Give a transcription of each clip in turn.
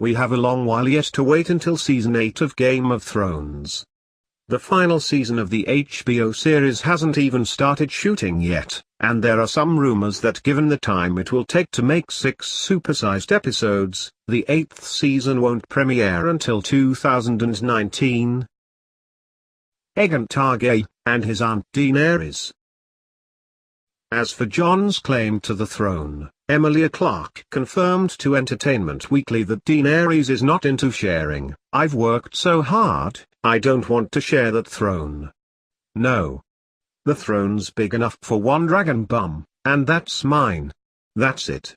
We have a long while yet to wait until Season 8 of Game of Thrones. The final season of the HBO series hasn't even started shooting yet, and there are some rumors that given the time it will take to make 6 supersized episodes, the 8th season won't premiere until 2019. Aegon Targaryen, and his aunt Daenerys. As for Jon's claim to the throne, Emilia Clarke confirmed to Entertainment Weekly that Daenerys is not into sharing. "I've worked so hard, I don't want to share that throne. No. The throne's big enough for one dragon bum, and that's mine. That's it."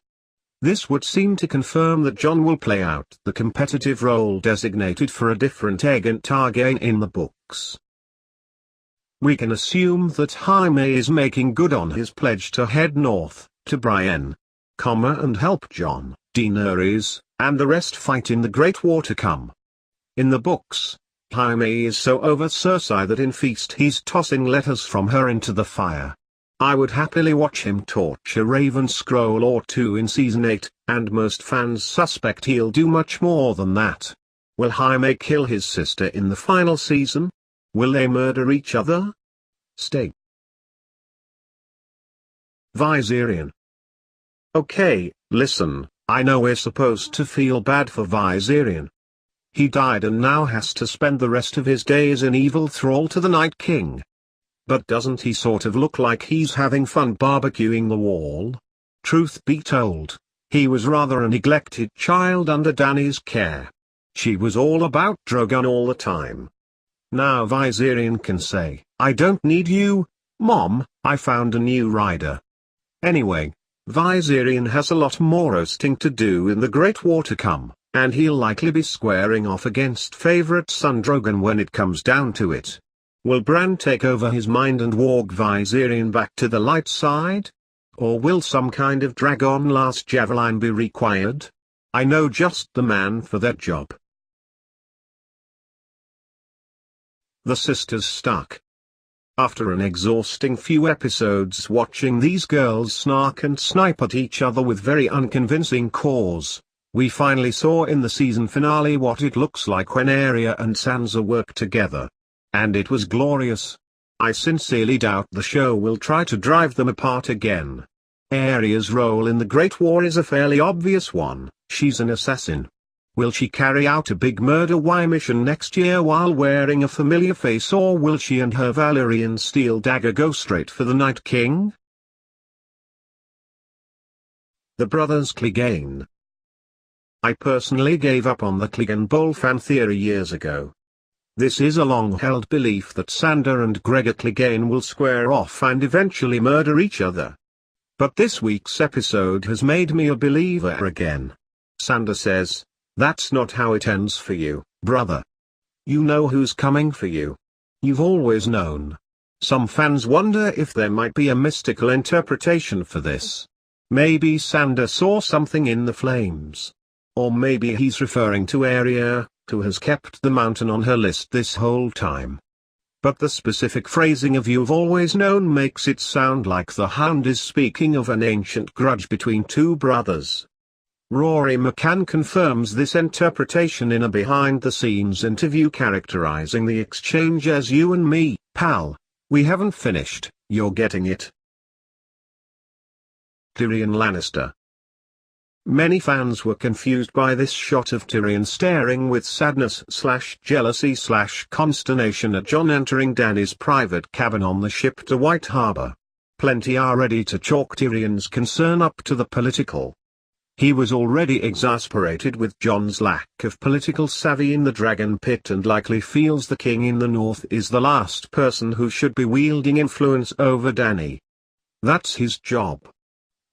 This would seem to confirm that Jon will play out the competitive role designated for a different Aegon Targaryen in the books. We can assume that Jaime is making good on his pledge to head north, to Brienne, and help Jon, Daenerys, and the rest fight in the Great War to come. In the books, Jaime is so over Cersei that in Feast he's tossing letters from her into the fire. I would happily watch him torch a Raven scroll or two in Season 8, and most fans suspect he'll do much more than that. Will Jaime kill his sister in the final season? Will they murder each other? Stay. Viserion. Okay, listen, I know we're supposed to feel bad for Viserion. He died and now has to spend the rest of his days in evil thrall to the Night King. But doesn't he sort of look like he's having fun barbecuing the wall? Truth be told, he was rather a neglected child under Dany's care. She was all about Drogon all the time. Now Viserion can say, "I don't need you, Mom, I found a new rider." Anyway, Viserion has a lot more roasting to do in the Great War to come, and he'll likely be squaring off against favorite son Drogon when it comes down to it. Will Bran take over his mind and walk Viserion back to the light side? Or will some kind of Dragon Last Javelin be required? I know just the man for that job. The Sisters Stark. After an exhausting few episodes watching these girls snark and snipe at each other with very unconvincing cause, we finally saw in the season finale what it looks like when Arya and Sansa work together. And it was glorious. I sincerely doubt the show will try to drive them apart again. Arya's role in the Great War is a fairly obvious one. She's an assassin. Will she carry out a big murder mission next year while wearing a familiar face, or will she and her Valyrian steel dagger go straight for the Night King? The Brothers Clegane. I personally gave up on the Clegane Bolfan theory years ago. This is a long-held belief that Sandor and Gregor Clegane will square off and eventually murder each other. But this week's episode has made me a believer again. Sandor says, "That's not how it ends for you, brother. You know who's coming for you. You've always known." Some fans wonder if there might be a mystical interpretation for this. Maybe Sandor saw something in the flames. Or maybe he's referring to Arya, who has kept the mountain on her list this whole time. But the specific phrasing of "you've always known" makes it sound like the Hound is speaking of an ancient grudge between two brothers. Rory McCann confirms this interpretation in a behind-the-scenes interview characterizing the exchange as "you and me, pal. We haven't finished, you're getting it." Tyrion Lannister. Many fans were confused by this shot of Tyrion staring with sadness/jealousy/consternation at Jon entering Dany's private cabin on the ship to White Harbor. Plenty are ready to chalk Tyrion's concern up to the political. He was already exasperated with Jon's lack of political savvy in the Dragon Pit and likely feels the king in the north is the last person who should be wielding influence over Dany. That's his job.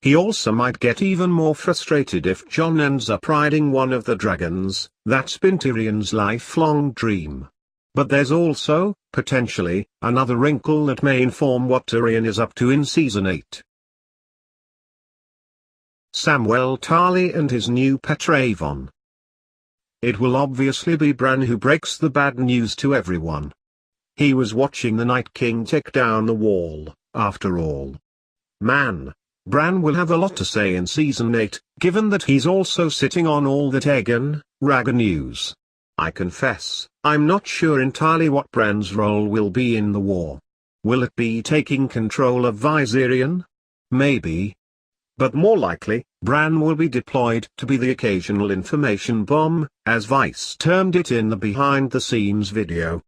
He also might get even more frustrated if Jon ends up riding one of the dragons. That's been Tyrion's lifelong dream. But there's also, potentially, another wrinkle that may inform what Tyrion is up to in Season 8. Samwell Tarly and his new pet Avon. It will obviously be Bran who breaks the bad news to everyone. He was watching the Night King take down the wall, after all. Man, Bran will have a lot to say in Season 8, given that he's also sitting on all that Aegon, Rhaegar news. I confess, I'm not sure entirely what Bran's role will be in the war. Will it be taking control of Viserion? Maybe. But more likely, Bran will be deployed to be the occasional information bomb, as Vice termed it in the behind-the-scenes video.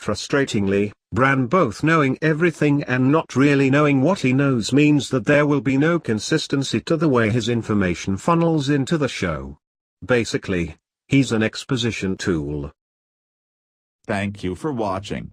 Frustratingly, Bran both knowing everything and not really knowing what he knows means that there will be no consistency to the way his information funnels into the show. Basically, he's an exposition tool. Thank you for watching.